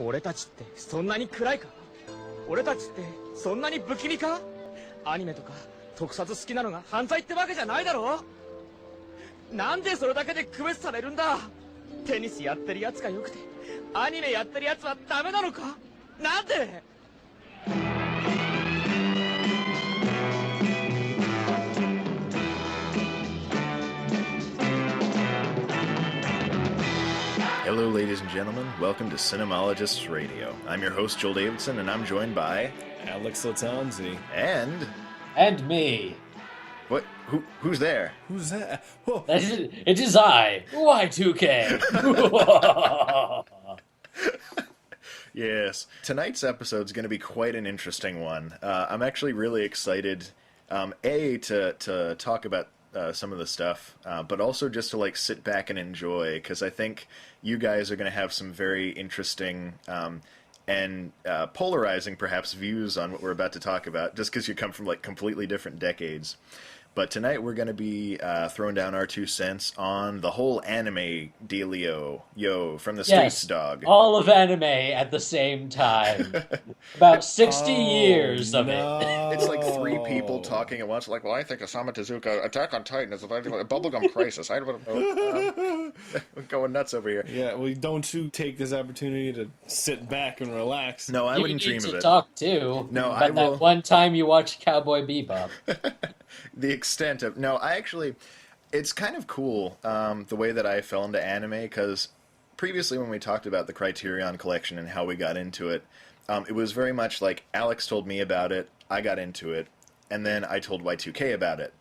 俺たちってそんなに暗いか？俺たちってそんなに不気味か？アニメとか特撮好きなのが犯罪ってわけじゃないだろ？なんでそれだけで区別されるんだ？テニスやってるやつがよくてアニメやってるやつはダメなのか？なんで？Hello, ladies and gentlemen. Welcome to Cinemologists Radio. I'm your host, Joel Davidson, and I'm joined by... Alex Latanzi. And me. What? Who's there? Who's that? Whoa. It is I, Y2K. Yes. Tonight's episode is going to be quite an interesting one. I'm actually really excited, to talk about some of the stuff, but also just to sit back and enjoy, because I think you guys are going to have some very interesting and polarizing, perhaps, views on what we're about to talk about, just because you come from completely different decades. But tonight we're going to be throwing down our 2 cents on the whole anime dealio, from the streets, dog. All of anime at the same time. About 60 years of it. It's like 3 people talking at once, well, I think Osamu Tezuka, Attack on Titan is a bubblegum crisis. We're going nuts over here. Yeah, well, don't you take this opportunity to sit back and relax. No, I wouldn't dream of it. You need to talk, too. No, about I will... that one time you watched Cowboy Bebop. The extent of... No, I actually... It's kind of cool, the way that I fell into anime, because previously when we talked about the Criterion Collection and how we got into it, it was very much like Alex told me about it, I got into it, and then I told Y2K about it.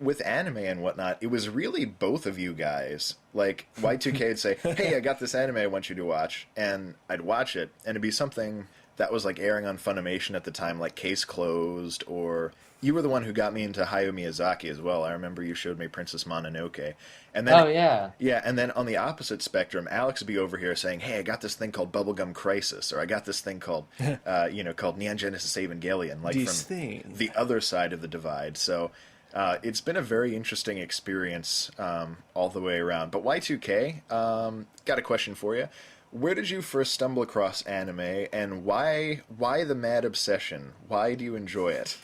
With anime and whatnot, it was really both of you guys. Like, Y2K would say, hey, I got this anime I want you to watch, and I'd watch it, and it'd be something that was airing on Funimation at the time, like Case Closed, or... You were the one who got me into Hayao Miyazaki as well. I remember you showed me Princess Mononoke. And then, Yeah, and then on the opposite spectrum, Alex would be over here saying, hey, I got this thing called Bubblegum Crisis, or I got this thing called, called Neon Genesis Evangelion, from the other side of the divide. So it's been a very interesting experience all the way around. But Y2K, got a question for you. Where did you first stumble across anime, and why the mad obsession? Why do you enjoy it?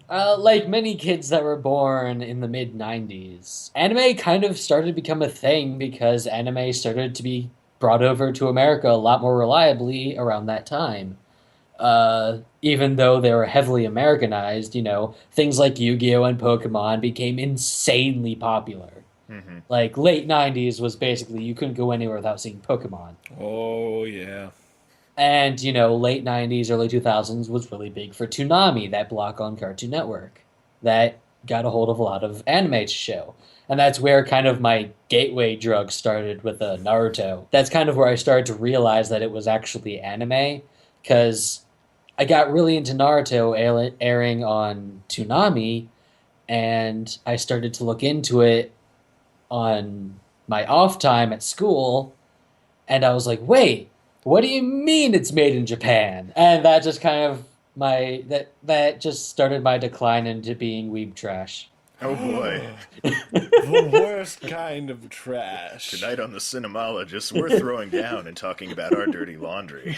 Like many kids that were born in the mid-90s, anime kind of started to become a thing because anime started to be brought over to America a lot more reliably around that time. Even though they were heavily Americanized, things like Yu-Gi-Oh! And Pokémon became insanely popular. Mm-hmm. Like, late 90s was basically, you couldn't go anywhere without seeing Pokemon. Oh, yeah. And, late 90s, early 2000s was really big for Toonami, that block on Cartoon Network, that got a hold of a lot of anime to show. And that's where kind of my gateway drug started with Naruto. That's kind of where I started to realize that it was actually anime, because I got really into Naruto airing on Toonami, and I started to look into it on my off time at school, and I was like, wait, what do you mean it's made in Japan? And that just kind of that just started my decline into being weeb trash. Oh boy. The worst kind of trash. Tonight on the Cinemologists, we're throwing down and talking about our dirty laundry.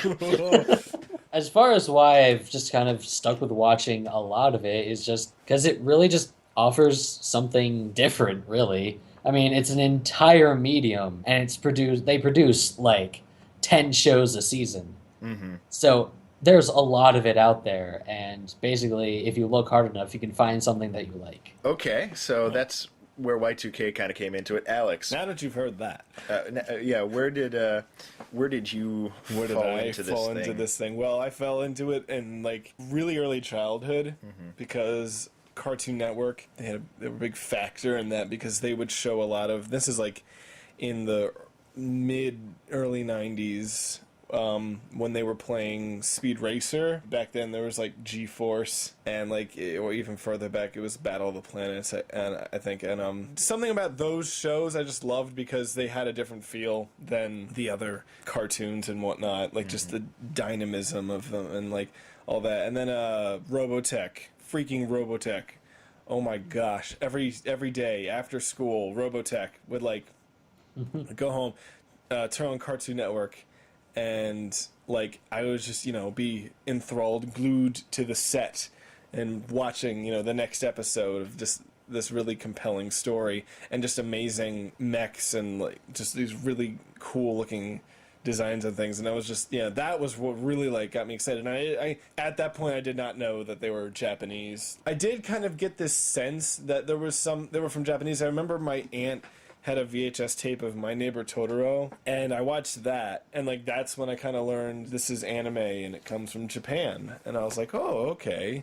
As far as why I've just kind of stuck with watching a lot of it is just because it really just offers something different, really. I mean, it's an entire medium, and they produce 10 shows a season. Mm-hmm. So there's a lot of it out there, and basically, if you look hard enough, you can find something that you like. Okay, so that's where Y2K kind of came into it. Alex, now that you've heard that, where did you fall into this thing? Well, I fell into it in really early childhood, because Cartoon Network, they were a big factor in that, because they would show a lot of, this is in the early 90s, when they were playing Speed Racer. Back then there was G-Force, and or even further back it was Battle of the Planets, and I think, and something about those shows I just loved because they had a different feel than the other cartoons and whatnot, just the dynamism of them and all that. And then freaking Robotech. Oh my gosh. Every day after school, Robotech would go home, turn on Cartoon Network, and like I was just be enthralled, glued to the set, and watching the next episode of just this really compelling story and just amazing mechs and like just these really cool looking designs and things. And I was just that was what really like got me excited. And I at that point I did not know that they were Japanese. I did kind of get this sense that they were from Japanese. I remember my aunt had a VHS tape of My Neighbor Totoro, and I watched that, and like that's when I kind of learned this is anime and it comes from Japan. And I was like, oh, okay,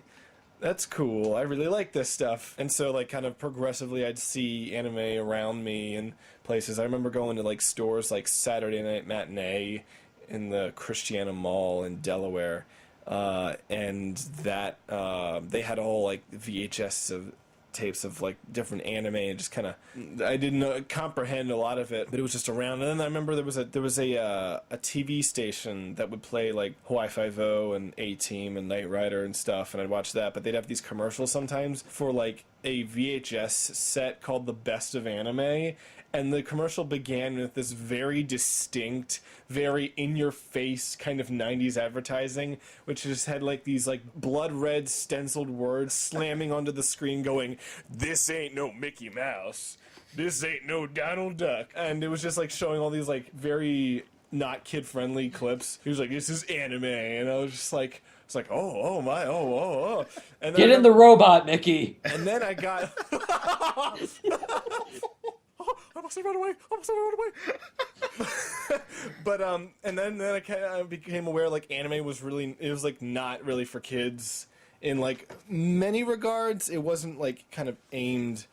that's cool. I really like this stuff. And so like kind of progressively I'd see anime around me in places. I remember going to like stores like Saturday Night Matinee in the Christiana Mall in Delaware, and that they had a whole like VHS of tapes of like different anime, and just kind of I didn't comprehend a lot of it, but it was just around. And then I remember there was a TV station that would play like Hawaii Five-0 and A-Team and Knight Rider and stuff, and I'd watch that. But they'd have these commercials sometimes for like a VHS set called The Best of Anime. And the commercial began with this very distinct, very in-your-face kind of 90s advertising, which just had like these like blood-red stenciled words slamming onto the screen going, "This ain't no Mickey Mouse. This ain't no Donald Duck." And it was just like showing all these like very not kid-friendly clips. He was like, "This is anime." And I was just like, it's like, oh my, oh. And then Get in the robot, Mickey. And then I got... I must have run away. But and then I kind of became aware like anime was like not really for kids in like many regards. It wasn't like kind of aimed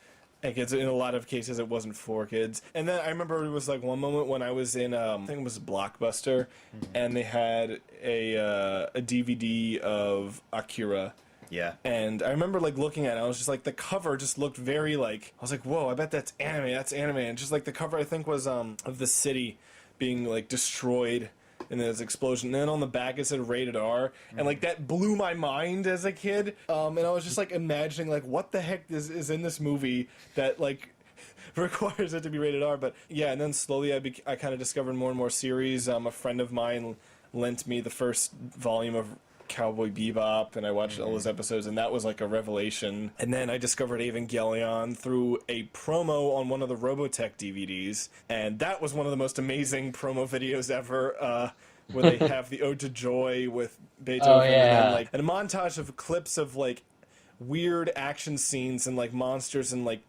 at kids. In a lot of cases, it wasn't for kids. And then I remember it was like one moment when I was in I think it was Blockbuster, and they had a DVD of Akira. Yeah. And I remember like looking at it, I was just like, the cover just looked very like, I was like, whoa, I bet that's anime. And just like the cover I think was of the city being like destroyed in this explosion. And then on the back it said rated R. And like that blew my mind as a kid. And I was just like imagining like what the heck is in this movie that like requires it to be rated R. But yeah, and then slowly I kind of discovered more and more series. A friend of mine lent me the first volume of Cowboy Bebop, and I watched all those episodes, and that was like a revelation. And then I discovered Evangelion through a promo on one of the Robotech DVDs, and that was one of the most amazing promo videos ever, where they have the Ode to Joy with Beethoven, Oh, yeah. and like and a montage of clips of like weird action scenes and like monsters and like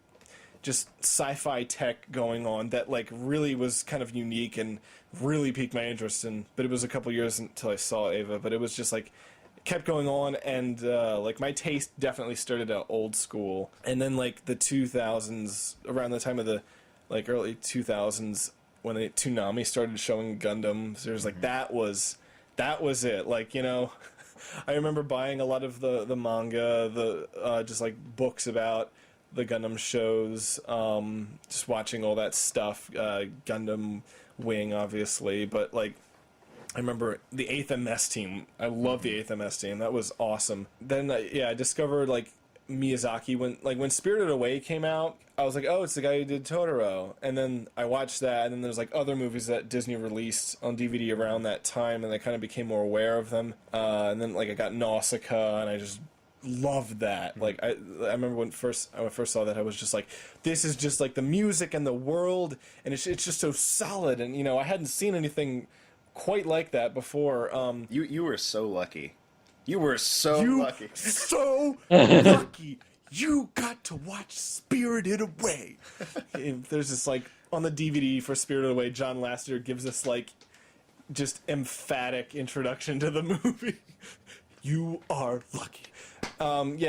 just sci-fi tech going on that like really was kind of unique and really piqued my interest. But it was a couple years until I saw Ava, but it was just like kept going on, and like my taste definitely started out old school. And then like the 2000s, around the time of the like early 2000s when the Toonami started showing Gundam, so there's like that was it. Like I remember buying a lot of the manga, the just like books about the Gundam shows, just watching all that stuff, Gundam Wing obviously, but like I remember the 8th MS team. I love the 8th MS team. That was awesome. Then I discovered like Miyazaki when Spirited Away came out. I was like, oh, it's the guy who did Totoro. And then I watched that, and then there's like other movies that Disney released on DVD around that time, and I kind of became more aware of them. And then like I got Nausicaa, and I just loved that. Like I remember when I first saw that, I was just like, this is just like the music and the world, and it's just so solid. And I hadn't seen anything quite like that before. You were so lucky. You were so lucky. So lucky. You got to watch Spirited Away. There's this like on the DVD for Spirited Away, John Lasseter gives us like just emphatic introduction to the movie. You are lucky.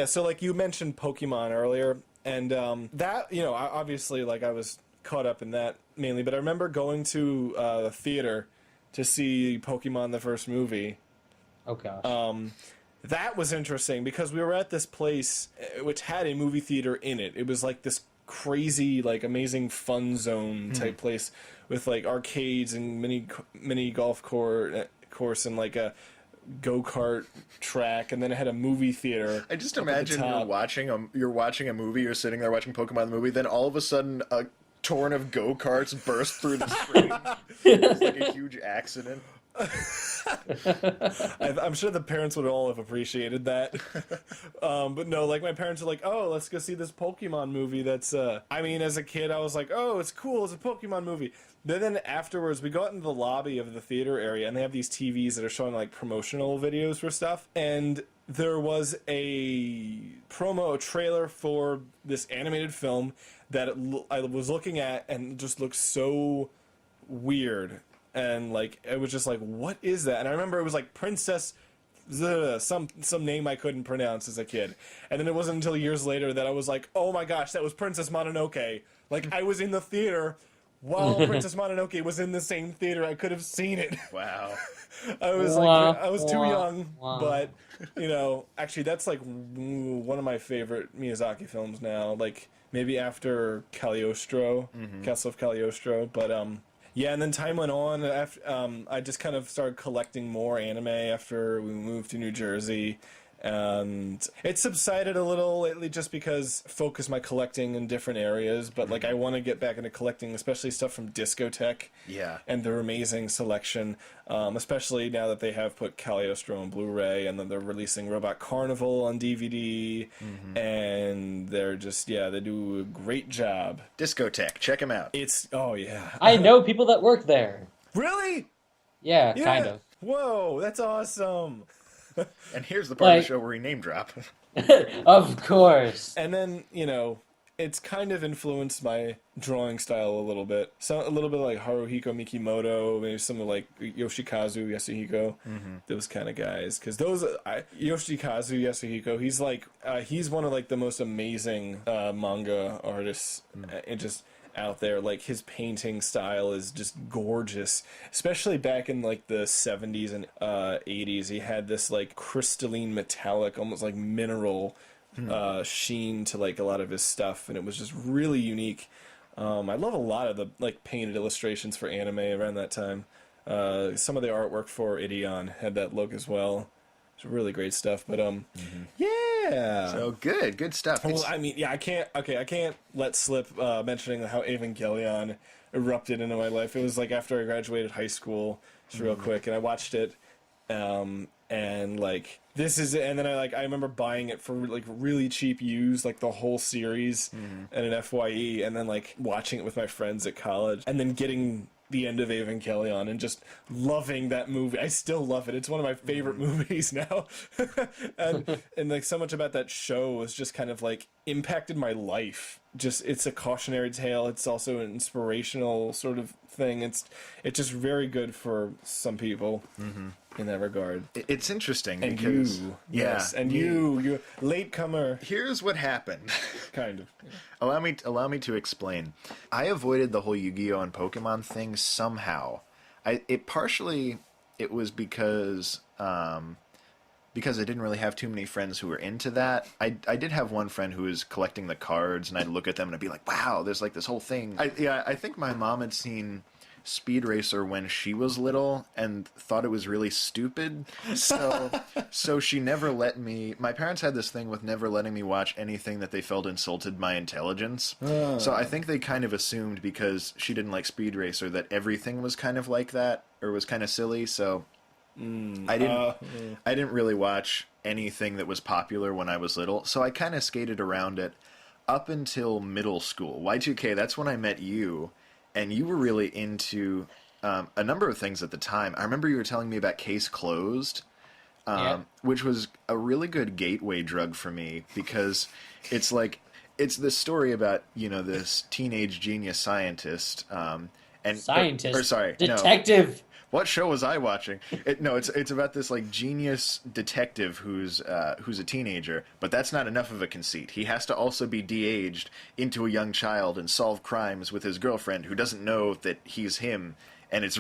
So like you mentioned Pokemon earlier, and that obviously like I was caught up in that mainly, but I remember going to the theater to see Pokemon the first movie. Oh gosh. That was interesting because we were at this place which had a movie theater in it. It was like this crazy, like amazing fun zone type place with like arcades and mini golf course and like a go-kart track, and then it had a movie theater. I just imagine you're watching a movie, you're sitting there watching Pokemon the movie, then all of a sudden a torrent of go-karts burst through the screen. It's like a huge accident. I'm sure the parents would all have appreciated that. But no, like my parents are like, oh, let's go see this Pokemon movie. That's, I mean, as a kid, I was like, oh, it's cool. It's a Pokemon movie. But then afterwards, we go out into the lobby of the theater area, and they have these TVs that are showing like promotional videos for stuff. And there was a promo trailer for this animated film that I was looking at and just looked so weird. And like it was just like, what is that? And I remember it was like Princess some name I couldn't pronounce as a kid. And then it wasn't until years later that I was like, oh my gosh, that was Princess Mononoke. Like I was in the theater while Princess Mononoke was in the same theater. I could have seen it. Wow. I was too young, but you know, actually that's like one of my favorite Miyazaki films now. Like maybe after Cagliostro, Castle of Cagliostro, but yeah, and then time went on. After, I just kind of started collecting more anime after we moved to New Jersey. And it subsided a little lately just because I focus my collecting in different areas. But, like, I want to get back into collecting, especially stuff from Discotheque. Yeah. And their amazing selection. Especially now that they have put Cagliostro on Blu-ray. And then they're releasing Robot Carnival on DVD. And they're just, yeah, they do a great job. Discotheque. Check them out. Oh, yeah. I know people that work there. Really? Yeah, kind of. Whoa, that's awesome. And here's the part of the show where we name drop. Of course. And then, you know, it's kind of influenced my drawing style a little bit. So a little bit like Haruhiko Mikimoto, maybe some of like Yoshikazu Yasuhiko, those kind of guys. Because Yoshikazu Yasuhiko, he's like, he's one of like the most amazing manga artists, and just out there. Like his painting style is just gorgeous, especially back in like the 70s and 80s. He had this like crystalline metallic, almost like mineral sheen to like a lot of his stuff, and it was just really unique. I love a lot of the like painted illustrations for anime around that time. Some of the artwork for Ideon had that look as well. It's really great stuff, but yeah. So good stuff. Well, I mean, yeah, I can't let slip mentioning how Evangelion erupted into my life. It was like after I graduated high school, just real quick, and I watched it, and like this is it. And then I remember buying it for like really cheap used, like the whole series at an FYE, and then like watching it with my friends at college, and then getting the end of Evangelion and just loving that movie. I still love it. It's one of my favorite movies now. and like so much about that show was just kind of like impacted my life. Just it's a cautionary tale. It's also an inspirational sort of thing. It's just very good for some people in that regard. It's interesting and because you latecomer. Here's what happened. Kind of. Allow me to explain. I avoided the whole Yu-Gi-Oh and Pokemon thing somehow. It was because I didn't really have too many friends who were into that. I did have one friend who was collecting the cards, and I'd look at them and I'd be like, wow, there's like this whole thing. I think my mom had seen Speed Racer when she was little and thought it was really stupid. So she never let me... My parents had this thing with never letting me watch anything that they felt insulted my intelligence. So I think they kind of assumed because she didn't like Speed Racer that everything was kind of like that or was kind of silly, so... I didn't really watch anything that was popular when I was little, so I kind of skated around it up until middle school. Y2K, that's when I met you, and you were really into a number of things at the time. I remember you were telling me about Case Closed, which was a really good gateway drug for me, because it's this story about, you know, this teenage genius scientist, detective. No. What show was I watching? It's about this like genius detective who's a teenager, but that's not enough of a conceit. He has to also be de-aged into a young child and solve crimes with his girlfriend who doesn't know that he's him. And it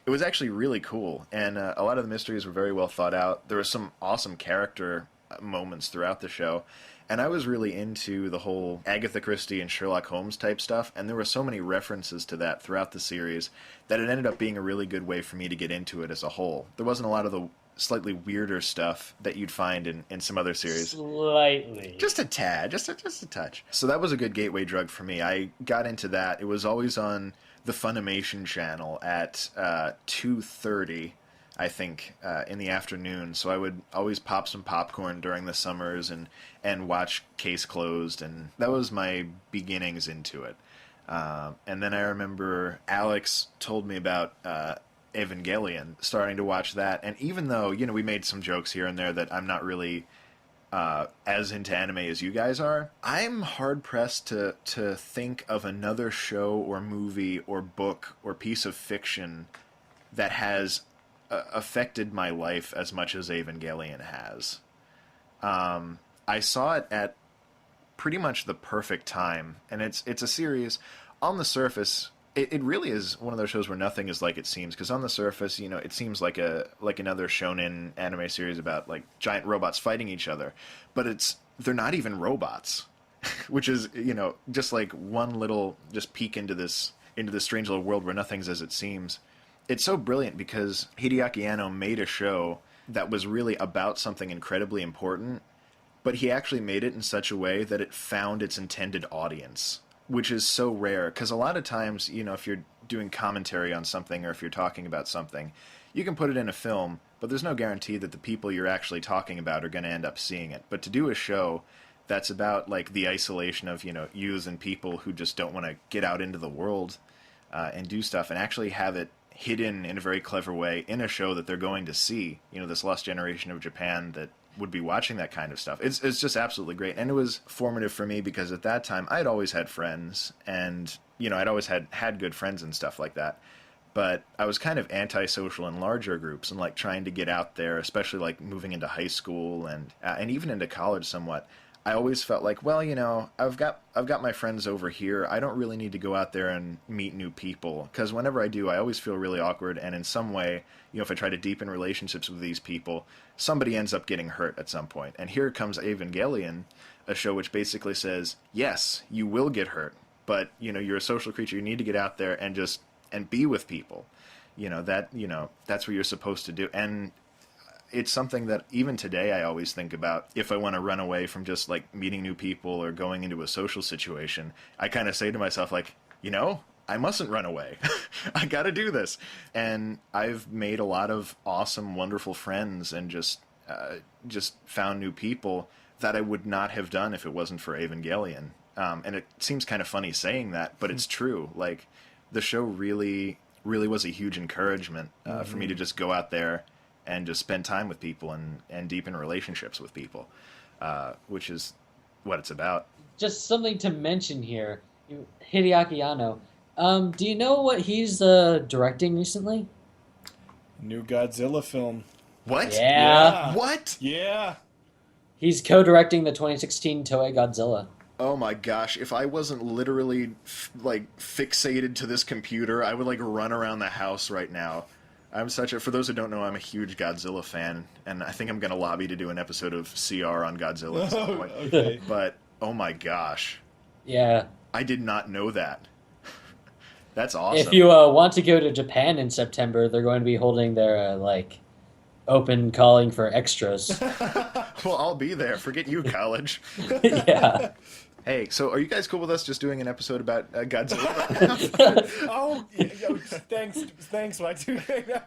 was actually really cool. And a lot of the mysteries were very well thought out. There were some awesome character moments throughout the show. And I was really into the whole Agatha Christie and Sherlock Holmes type stuff, and there were so many references to that throughout the series that it ended up being a really good way for me to get into it as a whole. There wasn't a lot of the slightly weirder stuff that you'd find in some other series. Slightly. Just a tad, just a touch. So that was a good gateway drug for me. I got into that. It was always on the Funimation channel at 2:30, I think, in the afternoon. So I would always pop some popcorn during the summers and watch Case Closed, and that was my beginnings into it. And then I remember Alex told me about Evangelion, starting to watch that, and even though, you know, we made some jokes here and there that I'm not really as into anime as you guys are, I'm hard-pressed to think of another show or movie or book or piece of fiction that has affected my life as much as Evangelion has. I saw it at pretty much the perfect time, and it's a series. On the surface, it really is one of those shows where nothing is like it seems, because on the surface, you know, it seems like another shonen anime series about like giant robots fighting each other, but they're not even robots, which is, you know, just like one little just peek into this strange little world where nothing's as it seems. It's so brilliant because Hideaki Anno made a show that was really about something incredibly important, but he actually made it in such a way that it found its intended audience, which is so rare. Because a lot of times, you know, if you're doing commentary on something or if you're talking about something, you can put it in a film, but there's no guarantee that the people you're actually talking about are going to end up seeing it. But to do a show that's about, like, the isolation of, you know, youths and people who just don't want to get out into the world and do stuff, and actually have it hidden in a very clever way in a show that they're going to see, you know, this lost generation of Japan that would be watching that kind of stuff. It's just absolutely great. And it was formative for me because at that time I'd always had friends, and, you know, I'd always had good friends and stuff like that. But I was kind of antisocial in larger groups and like trying to get out there, especially like moving into high school and even into college somewhat. I always felt like, well, you know, I've got my friends over here. I don't really need to go out there and meet new people, because whenever I do, I always feel really awkward. And in some way, you know, if I try to deepen relationships with these people, somebody ends up getting hurt at some point. And here comes Evangelion, a show which basically says, yes, you will get hurt, but, you know, you're a social creature. You need to get out there and be with people. You know, that's what you're supposed to do. And it's something that even today I always think about. If I want to run away from just like meeting new people or going into a social situation, I kind of say to myself, like, you know, I mustn't run away. I got to do this. And I've made a lot of awesome, wonderful friends and just found new people that I would not have done if it wasn't for Evangelion. And it seems kind of funny saying that, but it's true. Like, the show really, really was a huge encouragement for me to just go out there and just spend time with people and deepen relationships with people, which is what it's about. Just something to mention here, Hideaki Anno. Do you know what he's directing recently? New Godzilla film. What? Yeah. What? Yeah. He's co-directing the 2016 Toei Godzilla. Oh my gosh, if I wasn't literally fixated to this computer, I would like run around the house right now. For those who don't know, I'm a huge Godzilla fan, and I think I'm going to lobby to do an episode of CR on Godzilla at some point. Okay. But, oh my gosh. Yeah. I did not know that. That's awesome. If you want to go to Japan in September, they're going to be holding their, open calling for extras. Well, I'll be there. Forget you, college. Yeah. Hey, so are you guys cool with us just doing an episode about Godzilla? Oh, thanks, Y2K.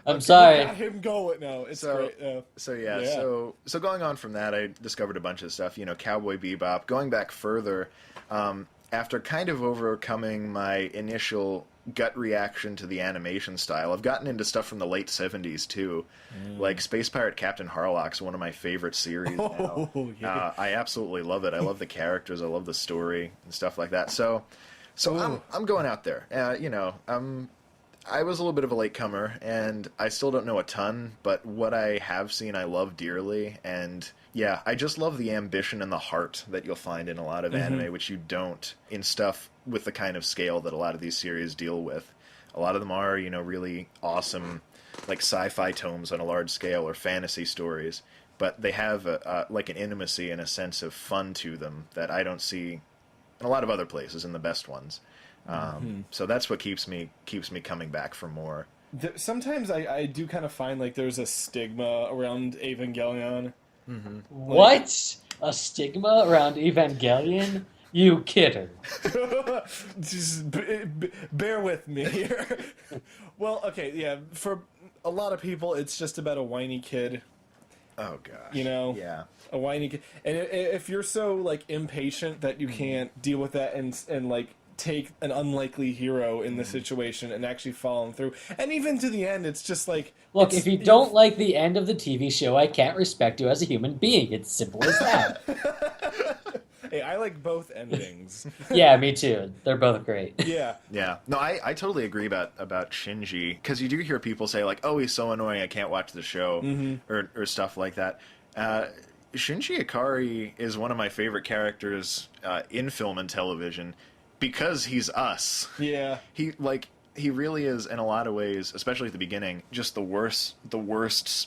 I'm sorry. Got him going now. It's great. So going on from that, I discovered a bunch of stuff. You know, Cowboy Bebop. Going back further, after kind of overcoming my initial gut reaction to the animation style, I've gotten into stuff from the late 70s too. Like Space Pirate Captain Harlock's one of my favorite series now. Yeah. I absolutely love it. I love the characters, I love the story and stuff like that. So I'm going out there. I was a little bit of a latecomer, and I still don't know a ton, but what I have seen I love dearly. And yeah, I just love the ambition and the heart that you'll find in a lot of anime, which you don't in stuff with the kind of scale that a lot of these series deal with. A lot of them are, you know, really awesome, like sci-fi tomes on a large scale or fantasy stories, but they have like an intimacy and a sense of fun to them that I don't see in a lot of other places, in the best ones. So that's what keeps me coming back for more. Sometimes I do kind of find like there's a stigma around Evangelion. What? A stigma around Evangelion? You kidder. Just bear with me here. Well, okay, yeah. For a lot of people, it's just about a whiny kid. Oh gosh. You know? Yeah. A whiny kid. And if you're so, like, impatient that you can't deal with that and like, take an unlikely hero in the situation and actually follow him through. And even to the end, it's just like... Look, if you don't like the end of the TV show, I can't respect you as a human being. It's simple as that. Hey, I like both endings. Yeah, me too. They're both great. Yeah. Yeah. No, I totally agree about Shinji, because you do hear people say, like, oh, he's so annoying, I can't watch the show, or stuff like that. Shinji Ikari is one of my favorite characters in film and television, because he's us. Yeah. He really is, in a lot of ways, especially at the beginning, just the worst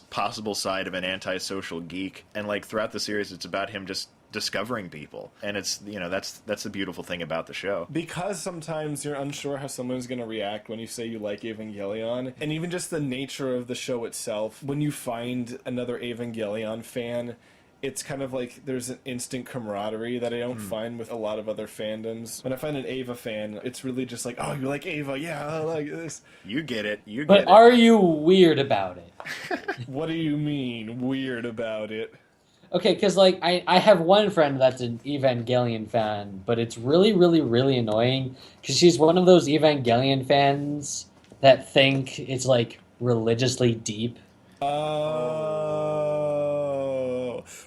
possible side of an antisocial geek. And, like, throughout the series, it's about him just discovering people. And it's, that's the beautiful thing about the show. Because sometimes you're unsure how someone's going to react when you say you like Evangelion. And even just the nature of the show itself, when you find another Evangelion fan, it's kind of like there's an instant camaraderie that I don't find with a lot of other fandoms. When I find an Eva fan, it's really just like, oh, you like Eva? Yeah, I like this. You get it. But are you weird about it? What do you mean, weird about it? Okay, because, like, I have one friend that's an Evangelion fan, but it's really, really, really annoying, because she's one of those Evangelion fans that think it's, like, religiously deep. Well,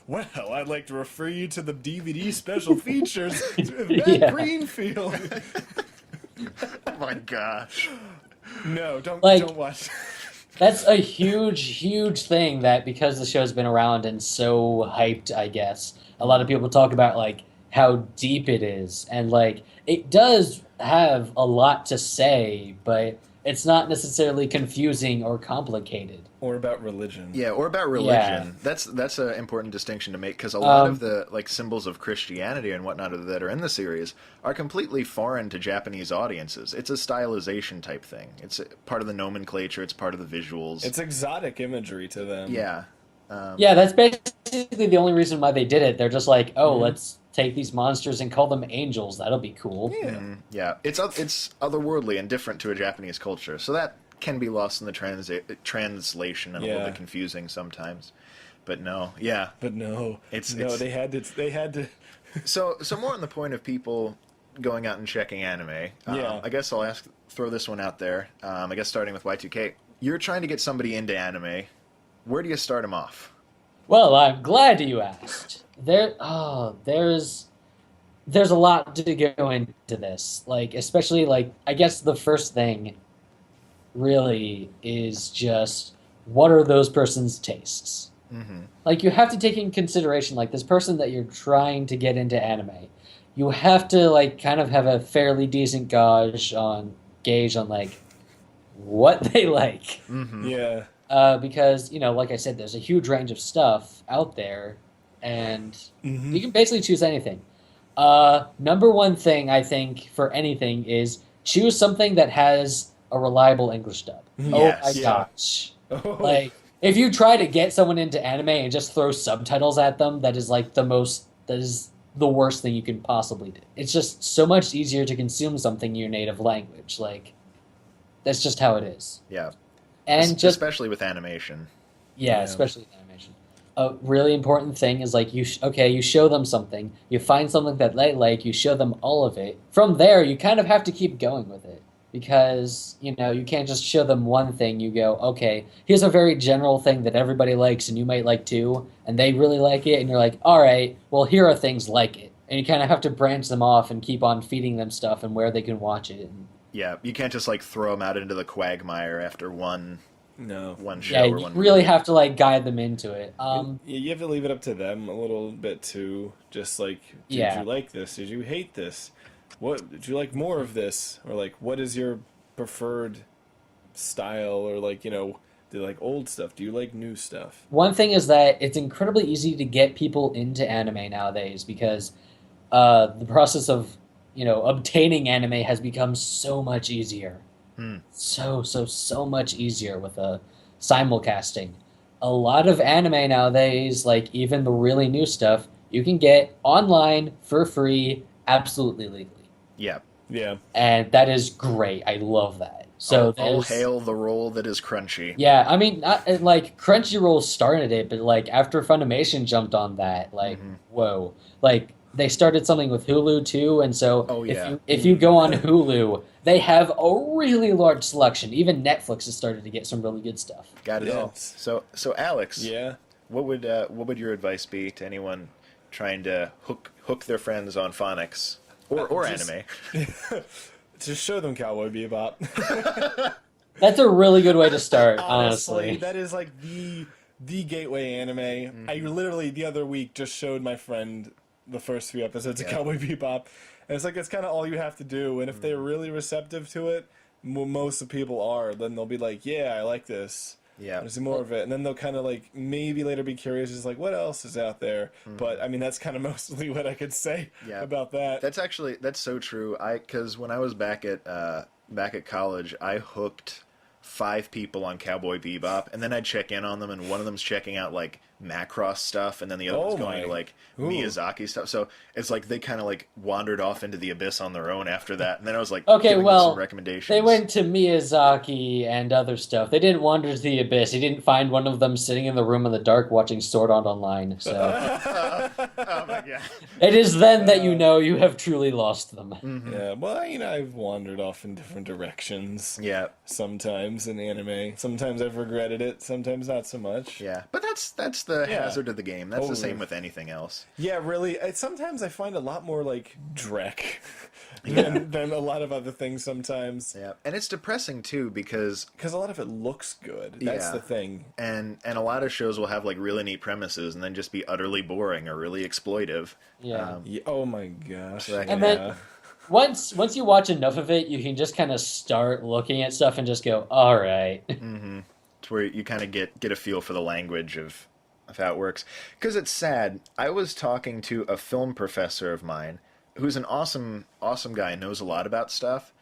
I'd like to refer you to the DVD special features of Matt Yeah. Greenfield. Oh my gosh. No, don't watch. That's a huge, huge thing that, because the show's been around and so hyped, I guess, a lot of people talk about, like, how deep it is. And, like, it does have a lot to say, but it's not necessarily confusing or complicated. Or about religion. Yeah, or about religion. Yeah. That's an important distinction to make, because a lot of the, like, symbols of Christianity and whatnot that are in the series are completely foreign to Japanese audiences. It's a stylization type thing. It's part of the nomenclature. It's part of the visuals. It's exotic imagery to them. Yeah. Yeah, that's basically the only reason why they did it. They're just like, oh, let's take these monsters and call them angels. That'll be cool. Yeah. Yeah. It's otherworldly and different to a Japanese culture, so that can be lost in the translation and a little bit confusing sometimes. But no, yeah. But no. It's they had to So more on the point of people going out and checking anime. I guess I'll throw this one out there. I guess starting with Y2K. You're trying to get somebody into anime. Where do you start them off? Well, I'm glad you asked. There's a lot to go into this. Like, especially, like, I guess the first thing really is just, what are those person's tastes? Mm-hmm. Like, you have to take in consideration, like, this person that you're trying to get into anime, you have to, like, kind of have a fairly decent gauge on, like, what they like. Mm-hmm. Yeah. Because, like I said, there's a huge range of stuff out there, and you can basically choose anything. Number one thing, I think, for anything is choose something that has a reliable English dub. Yes. Oh my gosh. Like, if you try to get someone into anime and just throw subtitles at them, that is the worst thing you can possibly do. It's just so much easier to consume something in your native language. Like, that's just how it is. Yeah. And especially with animation. Yeah, especially with animation. A really important thing is, like, you show them something, you find something that they like, you show them all of it. From there, you kind of have to keep going with it. Because, you can't just show them one thing. You go, okay, here's a very general thing that everybody likes and you might like too, and they really like it, and you're like, all right, well, here are things like it. And you kind of have to branch them off and keep on feeding them stuff and where they can watch it. Yeah, you can't just, like, throw them out into the quagmire after one show or one you really have to, like, guide them into it. You have to leave it up to them a little bit too. Just like, did you like this? Did you hate this? What did you like more of this? Or, like, what is your preferred style? Or, like, do you like old stuff? Do you like new stuff? One thing is that it's incredibly easy to get people into anime nowadays because the process of obtaining anime has become so much easier. So much easier with simulcasting. A lot of anime nowadays, like even the really new stuff, you can get online for free absolutely legally. Yeah. Yeah. And that is great. I love that. So all hail the roll that is Crunchy. yeah, I mean, like Crunchyroll started it, but like after Funimation jumped on that, like whoa, like they started something with Hulu too, and so if you go on Hulu, they have a really large selection. Even Netflix has started to get some really good stuff. Got it all. So Alex, Yeah. what would your advice be to anyone trying to hook their friends on phonics or anime? Just show them Cowboy Bebop. That's a really good way to start, honestly. That is like the gateway anime. I literally the other week just showed my friend the first 3 episodes of Cowboy Bebop, and it's like that's kind of all you have to do. And if they're really receptive to it, most of the people are, then they'll be like, "Yeah, I like this." Yeah. There's more of it, and then they'll kind of like maybe later be curious, just like what else is out there. But I mean, that's kind of mostly what I could say about that. That's so true. Because when I was back at college, I hooked 5 people on Cowboy Bebop, and then I'd check in on them, and one of them's checking out like Macross stuff, and then the other one's going to like Miyazaki stuff. So it's like they kind of like wandered off into the abyss on their own after that, and then I was like, okay, giving them some recommendations. They went to Miyazaki and other stuff. They didn't wander to the abyss. He didn't find one of them sitting in the room in the dark watching Sword Art Online. So Oh my god! it is then that you know you have truly lost them. Yeah, well, I've wandered off in different directions. Yeah, Sometimes in anime, sometimes I've regretted it, sometimes not so much. yeah, but that's the hazard of the game. That's the Totally. same with anything else. Yeah, really. Sometimes I find a lot more like dreck than a lot of other things sometimes. Yeah, and it's depressing too because a lot of it looks good. That's the thing. And a lot of shows will have like really neat premises and then just be utterly boring or really exploitive. Yeah. Oh my gosh. So that And can then once you watch enough of it, you can just kind of start looking at stuff and just go, all right. It's where you kind of get a feel for the language of how it works. Because it's sad. I was talking to a film professor of mine who's an awesome guy and knows a lot about stuff.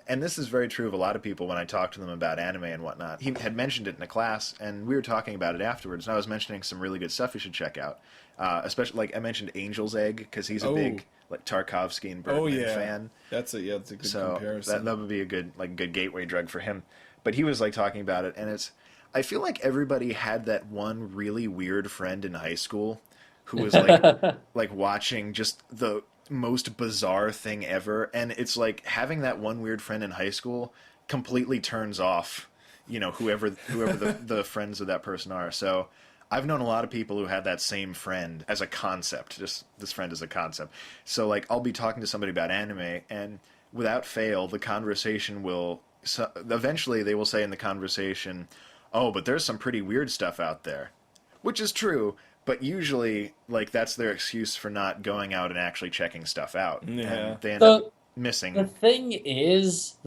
And this is very true of a lot of people when I talk to them about anime and whatnot. He had mentioned it in a class, and we were talking about it afterwards, and I was mentioning some really good stuff you should check out. Especially, like, I mentioned Angel's Egg, because he's a big, like, Tarkovsky and Bergman fan. That's a good comparison. So that would be a good gateway drug for him. But he was, like, talking about it, and I feel like everybody had that one really weird friend in high school who was, like, like watching just the most bizarre thing ever, and it's like having that one weird friend in high school completely turns off, whoever the friends of that person are. So I've known a lot of people who had that same friend as a concept, just this friend as a concept. So like I'll be talking to somebody about anime, and without fail, the conversation will eventually they will say in the conversation, "Oh, but there's some pretty weird stuff out there," which is true. But usually, like, that's their excuse for not going out and actually checking stuff out. Yeah. And they end up missing. The thing is,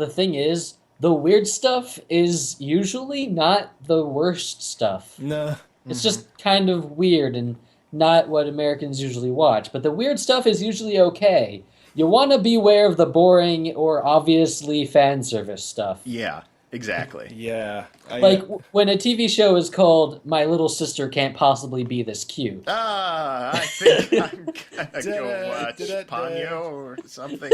the weird stuff is usually not the worst stuff. No. It's just kind of weird and not what Americans usually watch. But the weird stuff is usually okay. You want to beware of the boring or obviously fan service stuff. Yeah, exactly. Yeah. When a TV show is called My Little Sister Can't Possibly Be This Cute. I think I'm gonna go watch Ponyo or something.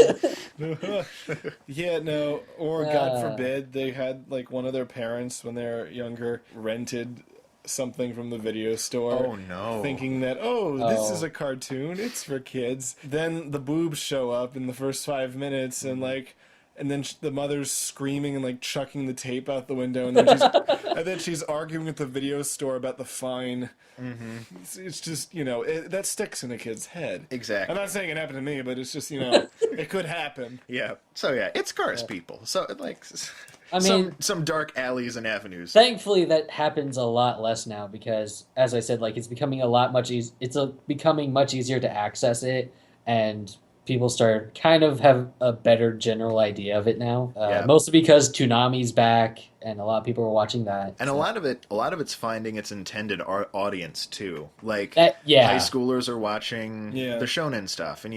Yeah, no. Or God forbid, they had like one of their parents when they were younger rented something from the video store. Oh no. Thinking that, this is a cartoon, it's for kids. Then the boobs show up in the first 5 minutes and then the mother's screaming and like chucking the tape out the window, and then she's arguing with the video store about the fine. It's just that sticks in a kid's head. Exactly. I'm not saying it happened to me, but it's just it could happen. Yeah. So yeah, it scars people. So like, I mean, some dark alleys and avenues. Thankfully, that happens a lot less now because, as I said, like it's becoming becoming much easier to access it, and people start kind of have a better general idea of it now. Mostly because Toonami's back, and a lot of people are watching that. And a lot of it's finding its intended audience too. Like high schoolers are watching the shonen stuff, and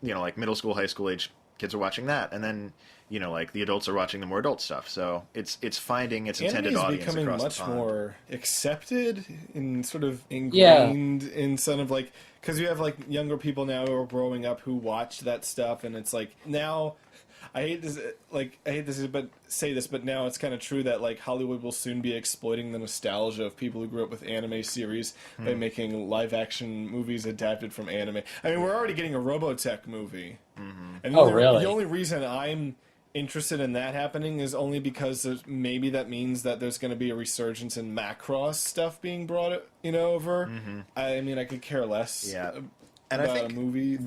like middle school, high school age kids are watching that, and then like the adults are watching the more adult stuff. So it's finding its intended Anime is audience becoming across much the pond. more accepted and sort of ingrained in some of like, because you have like younger people now who are growing up who watch that stuff, and it's like now. I hate this, but now it's kind of true that like Hollywood will soon be exploiting the nostalgia of people who grew up with anime series by making live action movies adapted from anime. I mean, we're already getting a Robotech movie, and really? the only reason I'm interested in that happening is only because maybe that means that there's going to be a resurgence in Macross stuff being brought, over. I mean, I could care less. Yeah. And I think a movie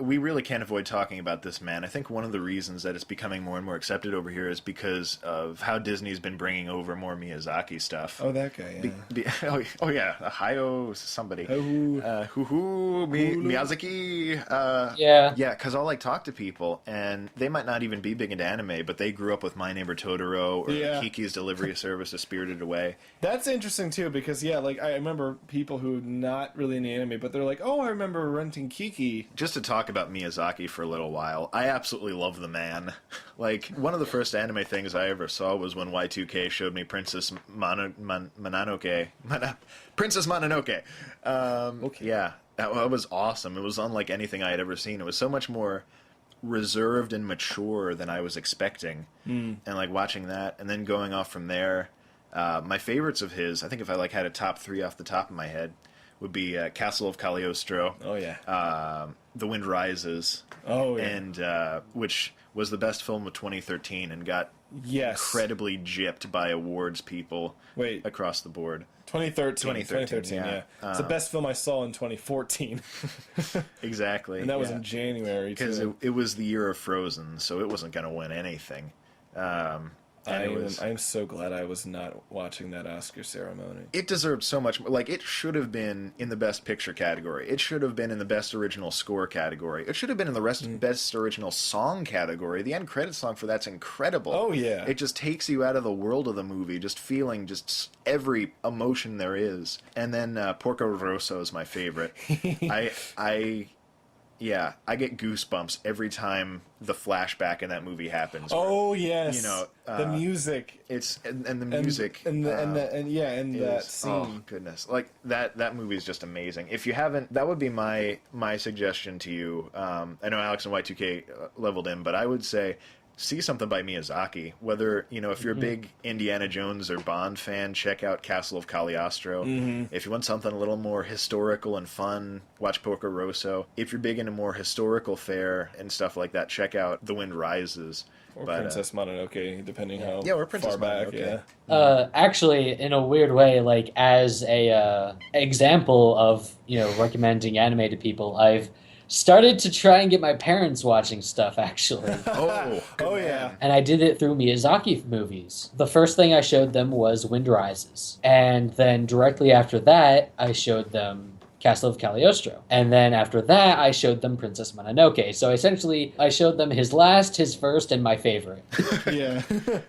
we really can't avoid talking about this man. I think one of the reasons that it's becoming more and more accepted over here is because of how Disney's been bringing over more Miyazaki stuff. Oh, that guy, yeah. Oh yeah, Hayao somebody. Miyazaki. Yeah. Yeah, because I'll talk to people, and they might not even be big into anime, but they grew up with My Neighbor Totoro or Kiki's Delivery Service, A Spirited Away. That's interesting too, because I remember people who not really into anime, but they're like, oh, I remember renting Kiki. Just to talk about Miyazaki for a little while, I absolutely love the man. One of the first anime things I ever saw was when Y2K showed me Princess Mononoke. Princess Mononoke. Okay. Yeah, that was awesome. It was unlike anything I had ever seen. It was so much more reserved and mature than I was expecting. And watching that, and then going off from there, my favorites of his, I think if I had a top 3 off the top of my head, would be Castle of Cagliostro. Oh, yeah. The Wind Rises. Oh, yeah. And which was the best film of 2013 and got incredibly gypped by awards people across the board. 2013, yeah. It's the best film I saw in 2014. Exactly. And that was in January, because it was the year of Frozen, so it wasn't going to win anything. I'm so glad I was not watching that Oscar ceremony. It deserved so much. It should have been in the Best Picture category. It should have been in the Best Original Score category. It should have been in the Best Original Song category. The end credit song for that's incredible. Oh, yeah. It just takes you out of the world of the movie, just feeling just every emotion there is. And then Porco Rosso is my favorite. Yeah, I get goosebumps every time the flashback in that movie happens. Oh yes, the music. It's and the music and that scene. Oh goodness, that movie is just amazing. If you haven't, that would be my suggestion to you. I know Alex and Y2K leveled in, but I would say see something by Miyazaki. Whether, if you're a big Indiana Jones or Bond fan, check out Castle of Cagliostro. If you want something a little more historical and fun, watch Porco Rosso. If you're big into more historical fare and stuff like that, check out The Wind Rises. Or Princess Mononoke, depending how or Princess far back, Mononoke. Actually, in a weird way, as a example of, recommending anime to people, I've started to try and get my parents watching stuff, actually. Oh yeah. And I did it through Miyazaki movies. The first thing I showed them was Wind Rises. And then directly after that, I showed them Castle of Cagliostro. And then after that, I showed them Princess Mononoke. So essentially, I showed them his last, his first, and my favorite. Yeah.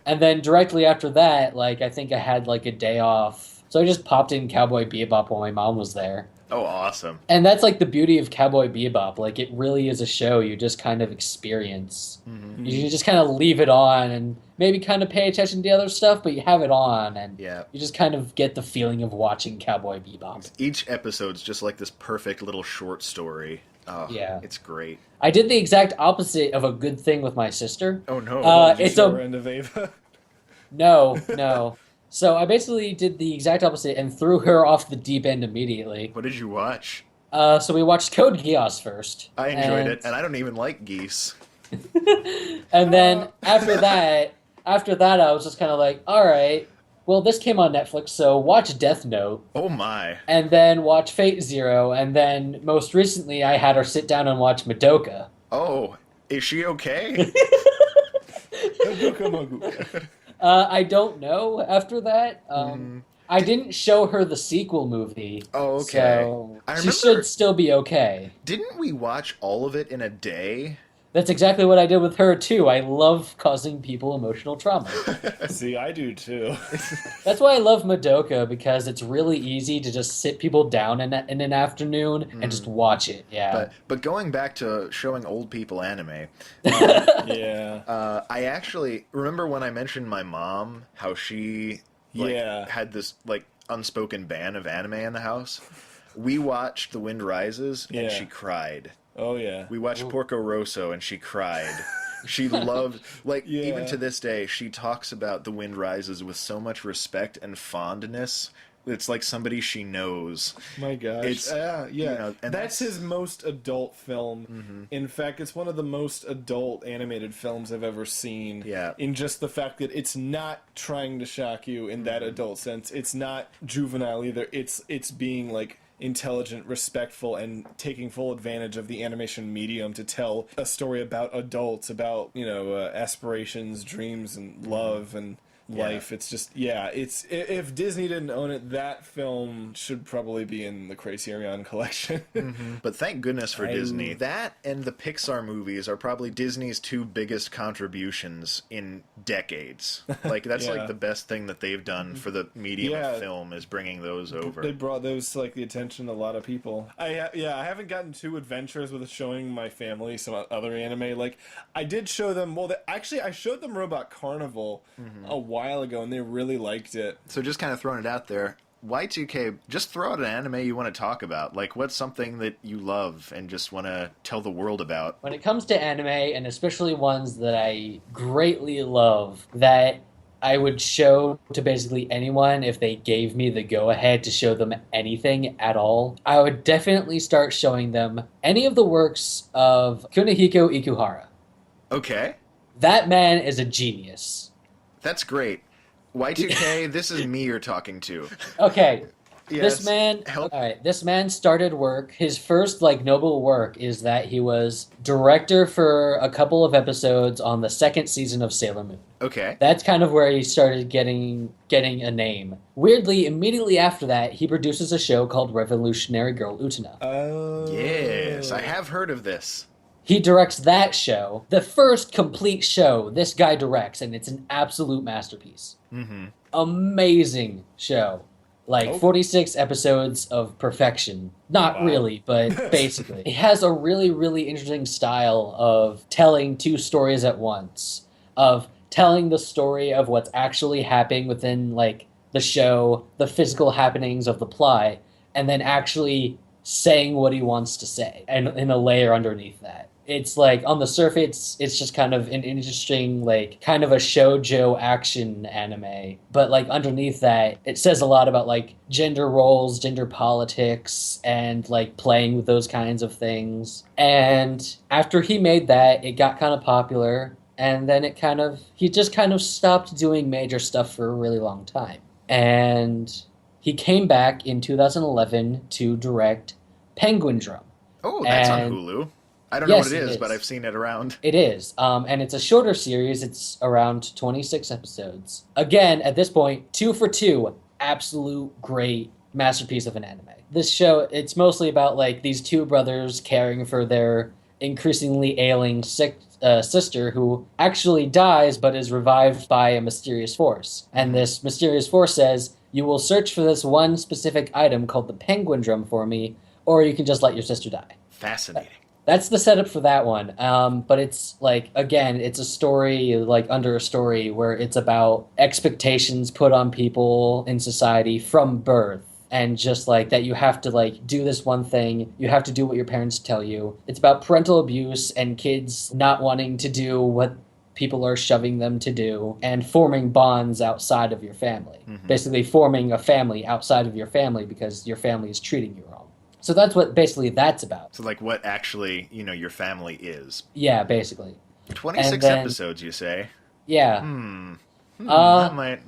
And then directly after that, I think I had a day off. So I just popped in Cowboy Bebop while my mom was there. Oh, awesome. And that's the beauty of Cowboy Bebop. It really is a show you just kind of experience. Mm-hmm. You just kind of leave it on and maybe kind of pay attention to the other stuff, but you have it on and you just kind of get the feeling of watching Cowboy Bebop. Each episode's just this perfect little short story. Oh, yeah. It's great. I did the exact opposite of a good thing with my sister. Oh, no. It's a end of Ava. No. So I basically did the exact opposite and threw her off the deep end immediately. What did you watch? So we watched Code Geass first. I enjoyed it, and I don't even like geese. And then after that, I was just kind of all right, well, this came on Netflix, so watch Death Note. Oh, my. And then watch Fate Zero, and then most recently I had her sit down and watch Madoka. Oh, is she okay? I don't know after that. I didn't show her the sequel movie. Oh, okay. So she should still be okay. Didn't we watch all of it in a day? That's exactly what I did with her, too. I love causing people emotional trauma. See, I do too. That's why I love Madoka, because it's really easy to just sit people down in an afternoon and just watch it. Yeah. But going back to showing old people anime, Yeah. I actually remember when I mentioned my mom, how she had this like unspoken ban of anime in the house. We watched The Wind Rises, and she cried. Oh, yeah. We watched Porco Rosso, and she cried. She loved, even to this day, she talks about The Wind Rises with so much respect and fondness. It's like somebody she knows. My gosh. It's, and that's his most adult film. Mm-hmm. In fact, it's one of the most adult animated films I've ever seen. Yeah. In just the fact that it's not trying to shock you in that adult sense. It's not juvenile either. It's being, like, intelligent, respectful, and taking full advantage of the animation medium to tell a story about adults, about, aspirations, dreams, and love, and life. It's just, it's if Disney didn't own it, that film should probably be in the Criterion collection. But thank goodness for Disney. That and the Pixar movies are probably Disney's two biggest contributions in decades. Like, that's like the best thing that they've done for the medium of film, is bringing those over. They brought those to, like, the attention of a lot of people. I haven't gotten too adventurous with showing my family some other anime. Like, I did show them, I showed them Robot Carnival a while ago, and they really liked it. So just kind of throwing it out there, Y2K, just throw out an anime you want to talk about. Like, what's something that you love and just want to tell the world about? When it comes to anime, and especially ones that I greatly love, that I would show to basically anyone if they gave me the go-ahead to show them anything at all, I would definitely start showing them any of the works of Kunihiko Ikuhara. Okay. That man is a genius. That's great. Y2K, this is me you're talking to. Okay. Yes. This man started work. His first notable work is that he was director for a couple of episodes on the second season of Sailor Moon. Okay. That's kind of where he started getting a name. Weirdly, immediately after that, he produces a show called Revolutionary Girl Utena. Oh. Yes, I have heard of this. He directs that show, the first complete show this guy directs, and it's an absolute masterpiece. Mm-hmm. Amazing show. 46 episodes of perfection. Not really, but basically. It has a really, really interesting style of telling two stories at once. Of telling the story of what's actually happening within, the show, the physical happenings of the plot, and then actually saying what he wants to say, and in a layer underneath that. It's on the surface, it's just kind of an interesting, kind of a shoujo action anime. But, underneath that, it says a lot about, gender roles, gender politics, and, playing with those kinds of things. And after he made that, it got kind of popular, and then he just kind of stopped doing major stuff for a really long time. And he came back in 2011 to direct Penguin Drum. Oh, that's on Hulu. I don't know what it is, but I've seen it around. It is. And it's a shorter series. It's around 26 episodes. Again, at this point, 2 for 2. Absolute great masterpiece of an anime. This show, it's mostly about, these two brothers caring for their increasingly ailing sister who actually dies but is revived by a mysterious force. And this mysterious force says, you will search for this one specific item called the Penguin Drum for me, or you can just let your sister die. Fascinating. That's the setup for that one. But it's, again, it's a story, under a story, where it's about expectations put on people in society from birth. And just, that you have to, do this one thing. You have to do what your parents tell you. It's about parental abuse and kids not wanting to do what people are shoving them to do, and forming bonds outside of your family. Mm-hmm. Basically forming a family outside of your family because your family is treating you wrong. So that's what basically that's about. So what actually, your family is. Yeah, basically. 26 episodes, you say? Yeah. That might...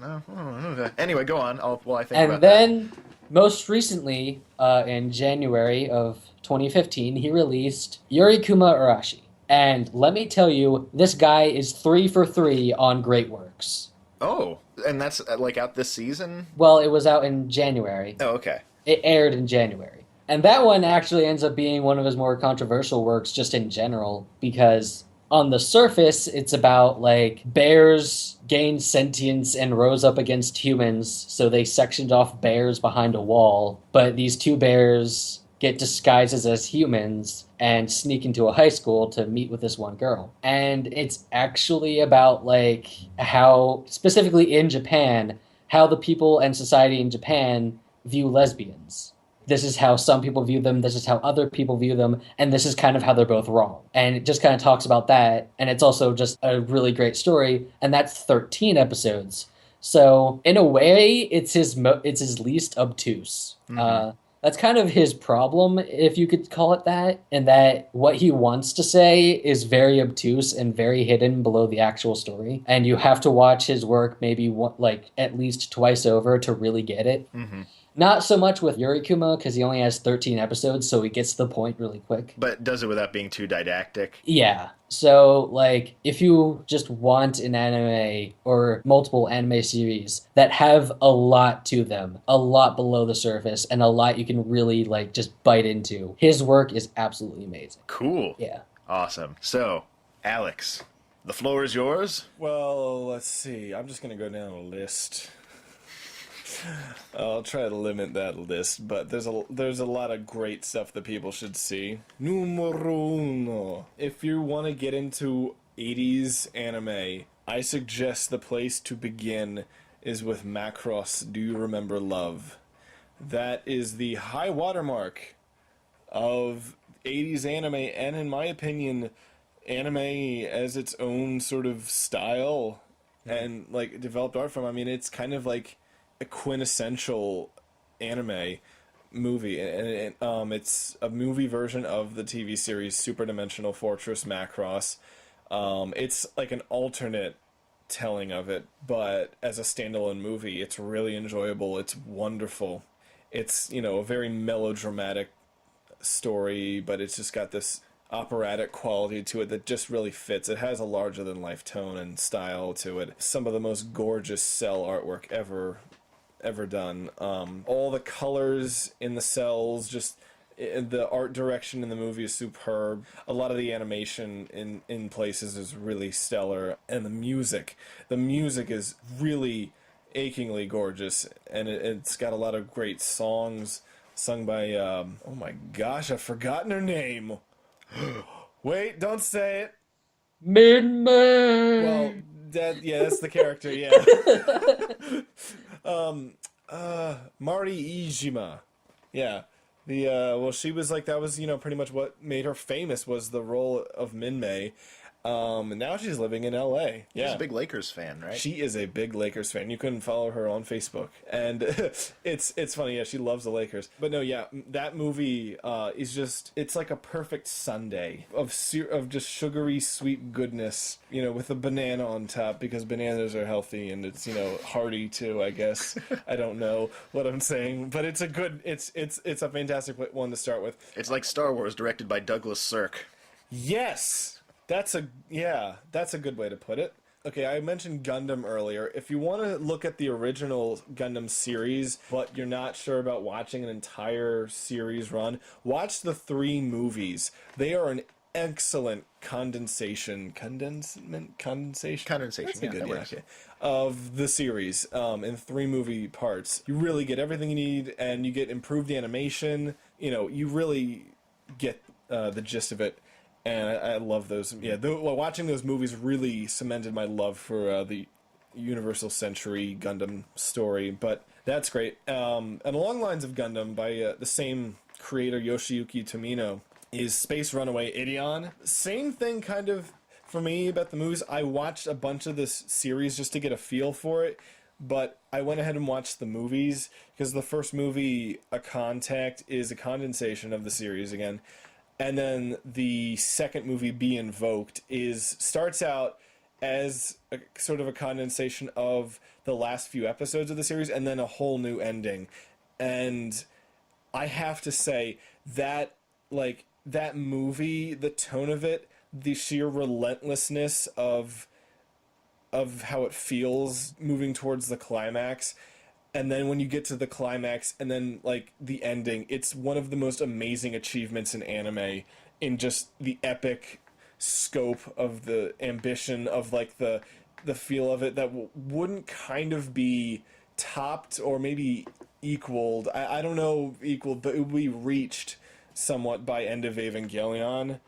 Anyway, go on. I think about that. And then, most recently, in January of 2015, he released Yurikuma Arashi. And let me tell you, this guy is 3 for 3 on great works. Oh, and that's, out this season? Well, it was out in January. Oh, okay. It aired in January. And that one actually ends up being one of his more controversial works just in general, because On the surface, it's about like bears gained sentience and rose up against humans, so they sectioned off bears behind a wall. But these two bears get disguises as humans and sneak into a high school to meet with this one girl. And it's actually about like how, specifically in Japan, how the people and society in Japan view lesbians. This is how some people view them, this is how other people view them, and this is kind of how they're both wrong. And it just kind of talks about that, and it's also just a really great story, and that's 13 episodes. So, in a way, it's his least obtuse. That's kind of his problem, if you could call it that, in that what he wants to say is very obtuse and very hidden below the actual story. And you have to watch his work maybe like at least twice over to really get it. Not so much with Yurikuma, because he only has 13 episodes, so he gets to the point really quick. But does it without being too didactic. Yeah. So, like, if you just want an anime or multiple anime series that have a lot to them, a lot below the surface, and a lot you can really, like, just bite into, his work is absolutely amazing. Cool. Yeah. Awesome. So, Alex, the floor is yours. Well, let's see. I'm just going to go down a list. I'll try to limit that list, but there's a lot of great stuff that people should see. Numero uno. If you want to get into 80s anime, I suggest the place to begin is with Macross Do You Remember Love? That is the high watermark of 80s anime, and in my opinion, anime as its own sort of style and like developed art form. I mean, it's kind of like a quintessential anime movie, and it's a movie version of the TV series Super Dimensional Fortress Macross. It's like an alternate telling of it, but as a standalone movie, it's really enjoyable. It's wonderful. It's, you know, a very melodramatic story, but it's just got this operatic quality to it that just really fits. It has a larger-than-life tone and style to it. Some of the most gorgeous cell artwork ever done. All the colors in the cells, just the art direction in the movie is superb. A lot of the animation in places is really stellar, and the music is really achingly gorgeous, and it's got a lot of great songs sung by oh my gosh, I've forgotten her name. Wait, don't say it. Min-Man! Well, that's the character, yeah. Mari Iijima. Yeah. Well, she was like, that was, you know, pretty much what made her famous was the role of Minmay. And now she's living in LA. Yeah. She's a big Lakers fan, right? She is a big Lakers fan. You couldn't follow her on Facebook. And it's funny, yeah, she loves the Lakers. But no, yeah, that movie is just, it's like a perfect sundae of just sugary, sweet goodness, you know, with a banana on top, because bananas are healthy, and it's, you know, hearty too, I guess. I don't know what I'm saying, but it's a good, it's a fantastic one to start with. It's like Star Wars, directed by Douglas Sirk. Yes! That's a good way to put it. Okay, I mentioned Gundam earlier. If you want to look at the original Gundam series, but you're not sure about watching an entire series run, watch the 3 movies. They are an excellent condensation. That's a good, yeah, okay. Of the series in 3 movie parts. You really get everything you need, and you get improved animation. You know, you really get the gist of it. And I love those. Yeah, watching those movies really cemented my love for the Universal Century Gundam story. But that's great. And along the lines of Gundam, by the same creator, Yoshiyuki Tomino, is Space Runaway Ideon. Same thing kind of for me about the movies. I watched a bunch of this series just to get a feel for it. But I went ahead and watched the movies, because the first movie, A Contact, is a condensation of the series again. And then the second movie, Be Invoked, starts out as a sort of a condensation of the last few episodes of the series, and then a whole new ending. And I have to say that, like, that movie, the tone of it, the sheer relentlessness of how it feels moving towards the climax. And then when you get to the climax and then, like, the ending, it's one of the most amazing achievements in anime, in just the epic scope of the ambition of like the feel of it that wouldn't kind of be topped or maybe equaled. I don't know equaled, but it would be reached somewhat by End of Evangelion,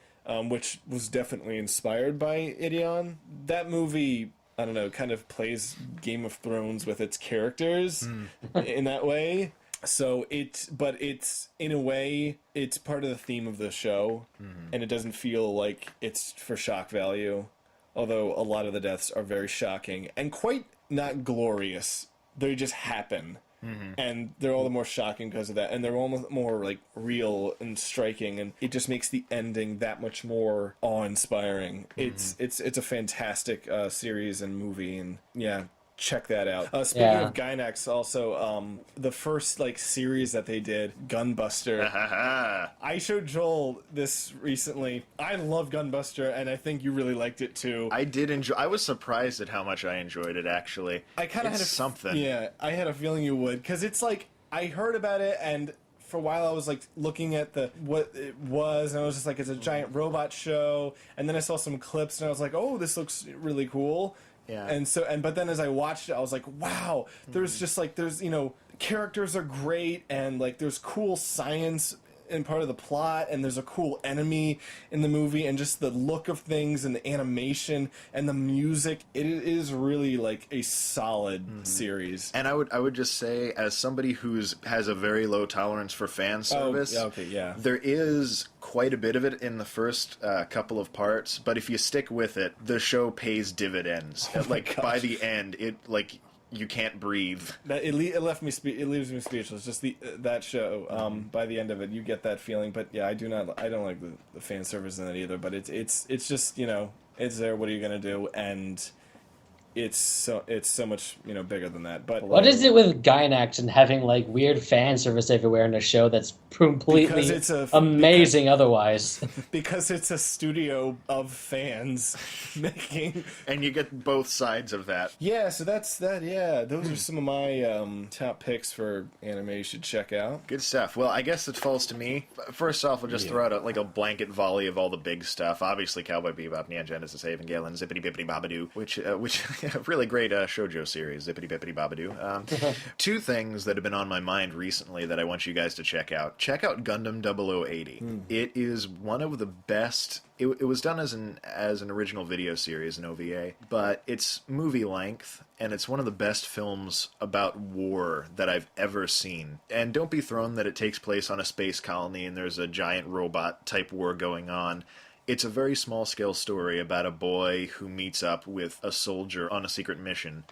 which was definitely inspired by Ideon. That movie, I don't know, kind of plays Game of Thrones with its characters in that way. So but it's, in a way, it's part of the theme of the show, and it doesn't feel like it's for shock value, although a lot of the deaths are very shocking and quite not glorious. They just happen. And they're all the more shocking because of that, and they're almost more like real and striking, and it just makes the ending that much more awe-inspiring. It's a fantastic series and movie, and yeah, check that out. Speaking of Gainax, also the first like series that they did, Gunbuster. I showed Joel this recently. I love Gunbuster, and I think you really liked it too. I did enjoy. I was surprised at how much I enjoyed it. Actually, I kind of had something. Yeah, I had a feeling you would, because it's like I heard about it, and for a while I was like looking at what it was, and I was just like, it's a giant robot show. And then I saw some clips, and I was like, oh, this looks really cool. Yeah. But then as I watched it, I was like, wow, there's just like, there's, characters are great, and like there's cool science in part of the plot, and there's a cool enemy in the movie, and just the look of things and the animation and the music. It is really like a solid series. And I would just say, as somebody has a very low tolerance for fan service, there is quite a bit of it in the first couple of parts, but if you stick with it, the show pays dividends. By the end, you can't breathe. It leaves me speechless. Just that show. By the end of it, you get that feeling. But yeah, I don't like the fan service in it either. But it's just it's there. What are you gonna do? And it's so much bigger than that. But what is it with Gainax and having like weird fan service everywhere in a show that's completely amazing otherwise? Because it's a studio of fans making, and you get both sides of that. Yeah, so that's that. Yeah, those are some of my top picks for anime you should check out. Good stuff. Well, I guess it falls to me. First off, I'll just throw out a blanket volley of all the big stuff. Obviously, Cowboy Bebop, Neon Genesis Evangelion, Zippity Bippity Babadoo, which really great shoujo series, Zippity Bippity Babadoo. Two things that have been on my mind recently that I want you guys to check out. Check out Gundam 0080. It is one of the best. It was done as an original video series, an OVA, but it's movie length, and it's one of the best films about war that I've ever seen. And don't be thrown that it takes place on a space colony and there's a giant robot-type war going on. It's a very small-scale story about a boy who meets up with a soldier on a secret mission.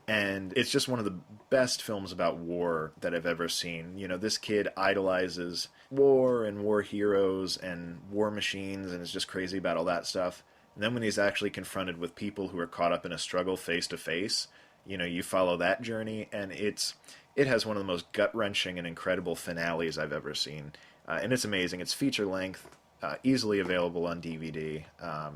And it's just one of the best films about war that I've ever seen. This kid idolizes war and war heroes and war machines and is just crazy about all that stuff. And then when he's actually confronted with people who are caught up in a struggle face to face, you follow that journey, and it has one of the most gut-wrenching and incredible finales I've ever seen. And it's amazing. It's feature-length. Easily available on DVD,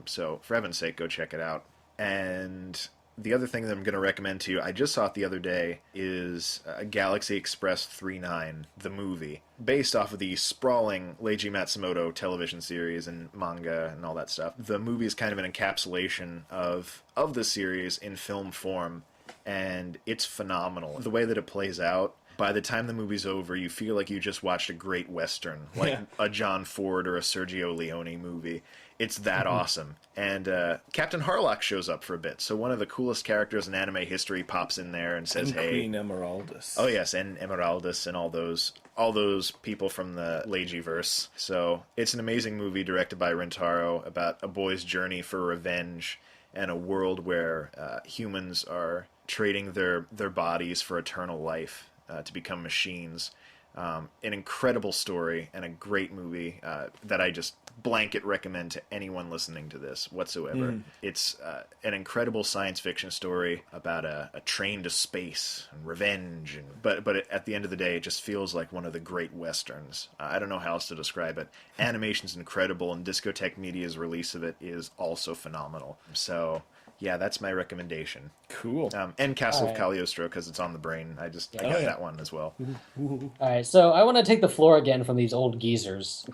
so for heaven's sake, go check it out. And the other thing that I'm going to recommend to you, I just saw it the other day, is Galaxy Express 39, the movie, based off of the sprawling Leiji Matsumoto television series and manga and all that stuff. The movie is kind of an encapsulation of the series in film form, and it's phenomenal. The way that it plays out, by the time the movie's over, you feel like you just watched a great Western, like a John Ford or a Sergio Leone movie. It's that awesome. And Captain Harlock shows up for a bit, so one of the coolest characters in anime history pops in there and says, hey... Queen Emeraldus. Oh, yes, and Emeraldus and all those people from the Leiji-verse. So it's an amazing movie directed by Rintaro about a boy's journey for revenge and a world where humans are trading their bodies for eternal life. To become machines. An incredible story and a great movie that I just blanket recommend to anyone listening to this whatsoever. It's an incredible science fiction story about a train to space and revenge. But at the end of the day, it just feels like one of the great Westerns. I don't know how else to describe it. Animation's incredible, and Discotek Media's release of it is also phenomenal. So... yeah, that's my recommendation. Cool. And Castle of Cagliostro, because it's on the brain. I got that one as well. All right, so I want to take the floor again from these old geezers.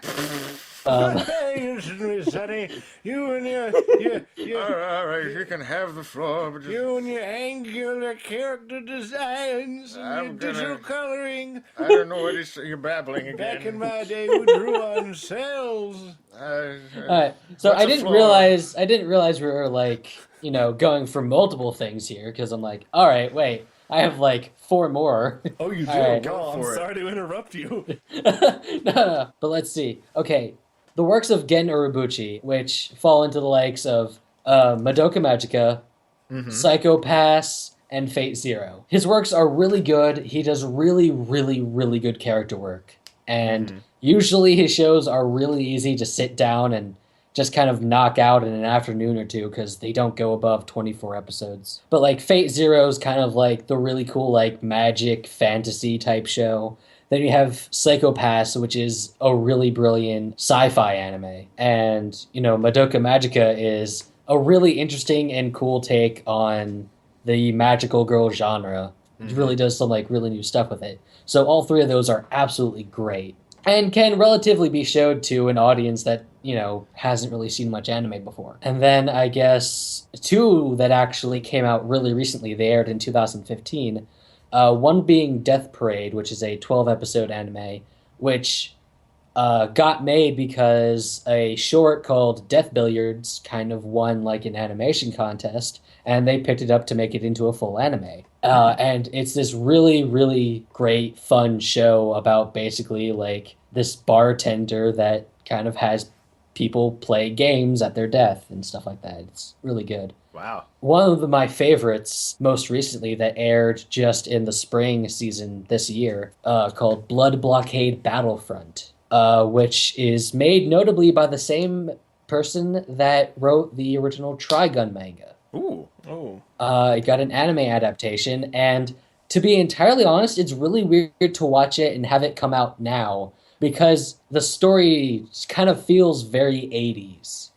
Hey, listen to me, Sonny. You and All right, you can have the floor, but you and your angular character designs and I'm your gonna- digital coloring. I don't know what you're babbling again. Back in my day, we drew on cells. All right. So What's I a didn't floor? realize we were like, going for multiple things here because I'm like, all right, wait, I have like 4 more. Oh, you do? All right. Oh, I'm for it. sorry to interrupt you. No. But let's see. Okay, the works of Gen Urobuchi, which fall into the likes of Madoka Magica, Psycho Pass, and Fate Zero. His works are really good. He does really, really, really good character work. And usually his shows are really easy to sit down and just kind of knock out in an afternoon or two because they don't go above 24 episodes. But like Fate Zero is kind of like the really cool like magic fantasy type show. Then you have Psycho Pass, which is a really brilliant sci-fi anime. And, Madoka Magica is a really interesting and cool take on the magical girl genre. It really does some like really new stuff with it. So all 3 of those are absolutely great and can relatively be showed to an audience that, hasn't really seen much anime before. And then I guess 2 that actually came out really recently, they aired in 2015. One being Death Parade, which is a 12-episode anime, which got made because a short called Death Billiards kind of won like an animation contest, and they picked it up to make it into a full anime. And it's this really, really great, fun show about basically like this bartender that kind of has people play games at their death and stuff like that. It's really good. Wow. One of my favorites most recently that aired just in the spring season this year, called Blood Blockade Battlefront, which is made notably by the same person that wrote the original Trigun manga. Ooh. Oh. It got an anime adaptation, and to be entirely honest, it's really weird to watch it and have it come out now because the story kind of feels very 80s.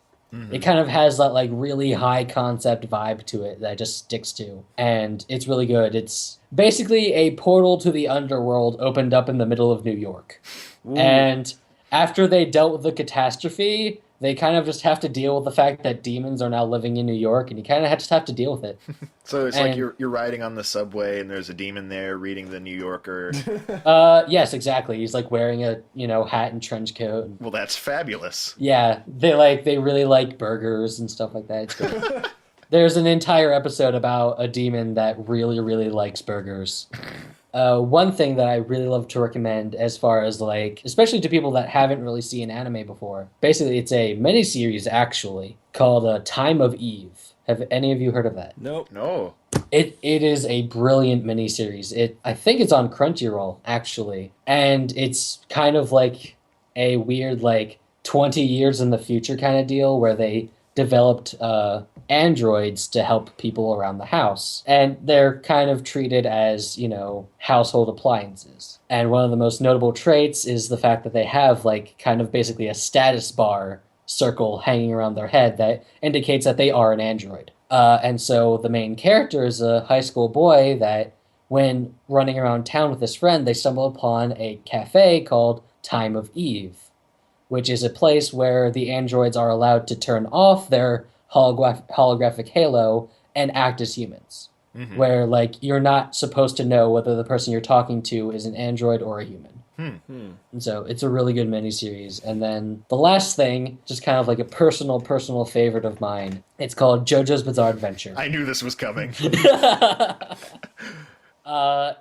It kind of has that like really high concept vibe to it that just sticks to, and it's really good. It's basically a portal to the underworld opened up in the middle of New York. Ooh. And after they dealt with the catastrophe, they kind of just have to deal with the fact that demons are now living in New York, and you kind of just have to deal with it. So it's like you're riding on the subway, and there's a demon there reading the New Yorker. Yes, exactly. He's like wearing a hat and trench coat. Well, that's fabulous. Yeah, they really like burgers and stuff like that. It's good. There's an entire episode about a demon that really, really likes burgers. One thing that I really love to recommend as far as like, especially to people that haven't really seen anime before, basically it's a miniseries actually called Time of Eve. Have any of you heard of that? Nope. No. It is a brilliant miniseries. I think it's on Crunchyroll actually, and it's kind of like a weird like 20 years in the future kind of deal where they developed androids to help people around the house. And they're kind of treated as, household appliances. And one of the most notable traits is the fact that they have like kind of basically a status bar circle hanging around their head that indicates that they are an android. And so the main character is a high school boy that when running around town with his friend, they stumble upon a cafe called Time of Eve, which is a place where the androids are allowed to turn off their holographic halo and act as humans. Mm-hmm. Where, like, you're not supposed to know whether the person you're talking to is an android or a human. And so it's a really good miniseries. And then the last thing, just kind of like a personal favorite of mine, it's called JoJo's Bizarre Adventure. I knew this was coming.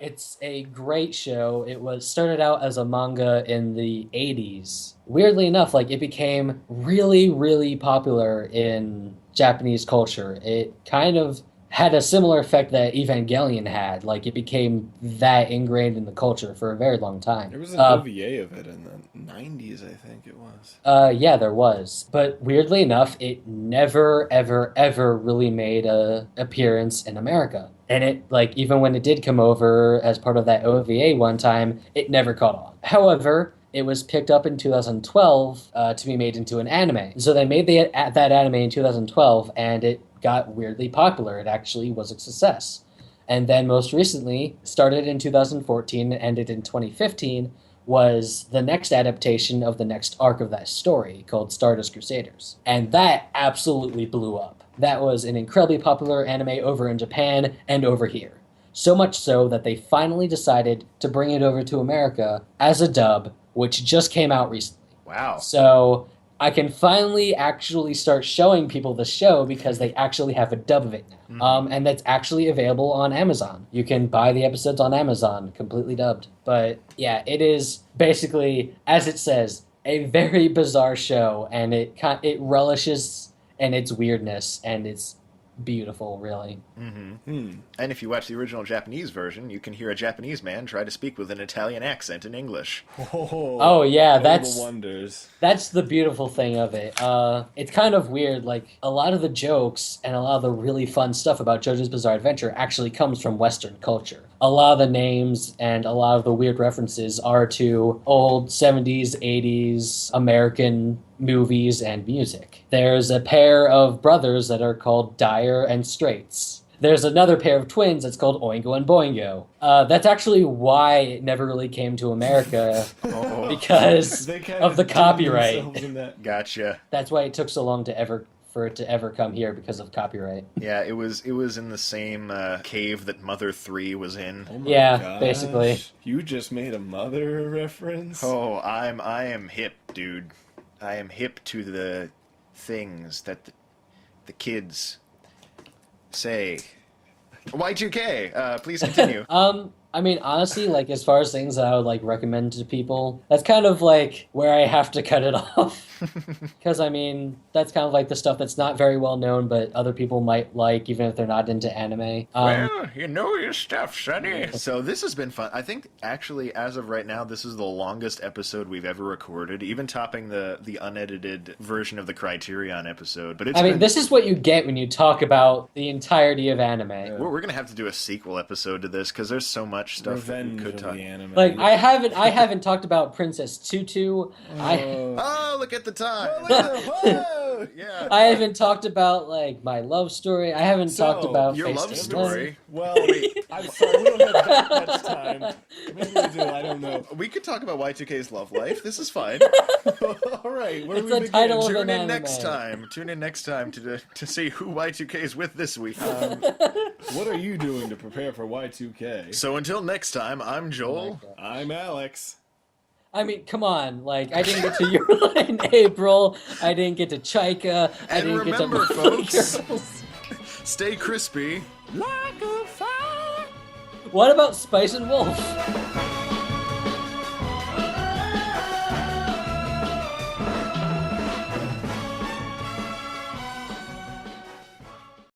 It's a great show. It was started out as a manga in the 80s. Weirdly enough, like it became really, really popular in Japanese culture. It kind of had a similar effect that Evangelion had. Like it became that ingrained in the culture for a very long time. There was an OVA of it in the 90s, I think it was. Yeah, there was. But weirdly enough, it never, ever, ever really made a appearance in America. And it, like, even when it did come over as part of that OVA one time, it never caught on. However, it was picked up in 2012 to be made into an anime. So they made that anime in 2012, and it got weirdly popular. It actually was a success. And then most recently, started in 2014 and ended in 2015, was the next adaptation of the next arc of that story called Stardust Crusaders. And that absolutely blew up. That was an incredibly popular anime over in Japan and over here. So much so that they finally decided to bring it over to America as a dub, which just came out recently. Wow. So I can finally actually start showing people the show because they actually have a dub of it now. And that's actually available on Amazon. You can buy the episodes on Amazon, completely dubbed. But yeah, it is basically, as it says, a very bizarre show, and it relishes in its weirdness, and it's beautiful, really. And if you watch the original Japanese version, you can hear a Japanese man try to speak with an Italian accent in English. Oh yeah, that's wonders. That's the beautiful thing of it. It's kind of weird, like, a lot of the jokes and a lot of the really fun stuff about JoJo's Bizarre Adventure actually comes from Western culture. A lot of the names and a lot of the weird references are to old 70s, 80s American movies and music. There's a pair of brothers that are called Dyer and Straits. There's another pair of twins that's called Oingo and Boingo. That's actually why it never really came to America, because of the copyright. Gotcha. That's why it took so long for it to ever come here, because of copyright. Yeah, it was in the same cave that Mother 3 was in. Oh my gosh. Basically. You just made a Mother reference? Oh, I am hip, dude. I am hip to the things that the kids say. Y2K, please continue. I mean, honestly, like, as far as things that I would, like, recommend to people, that's kind of, like, where I have to cut it off. Because, I mean, that's kind of, like, the stuff that's not very well known, but other people might like, even if they're not into anime. Well, you know your stuff, Sonny. So this has been fun. I think, actually, as of right now, this is the longest episode we've ever recorded, even topping the unedited version of the Criterion episode. But this is what you get when you talk about the entirety of anime. We're going to have to do a sequel episode to this, because there's so much stuff that we could talk. Like, I haven't talked about Princess Tutu. Oh, look at the time. Yeah. I haven't talked about, like, my love story. I haven't talked about your love story. Well, I'm sorry, we don't have that much time. Maybe we do, I don't know. We could talk about Y2K's love life. This is fine. All right, where it's do we the begin? title of Tune an in anime. next time. Tune in next time to see who Y2K is with this week. What are you doing to prepare for Y2K? So until next time, I'm Joel. I'm Alex. I mean, come on. Like, I didn't get to Your in April. I didn't get to Chaika. I And didn't remember, get to folks, Girls. stay crispy. Like a fire. What about Spice and Wolf?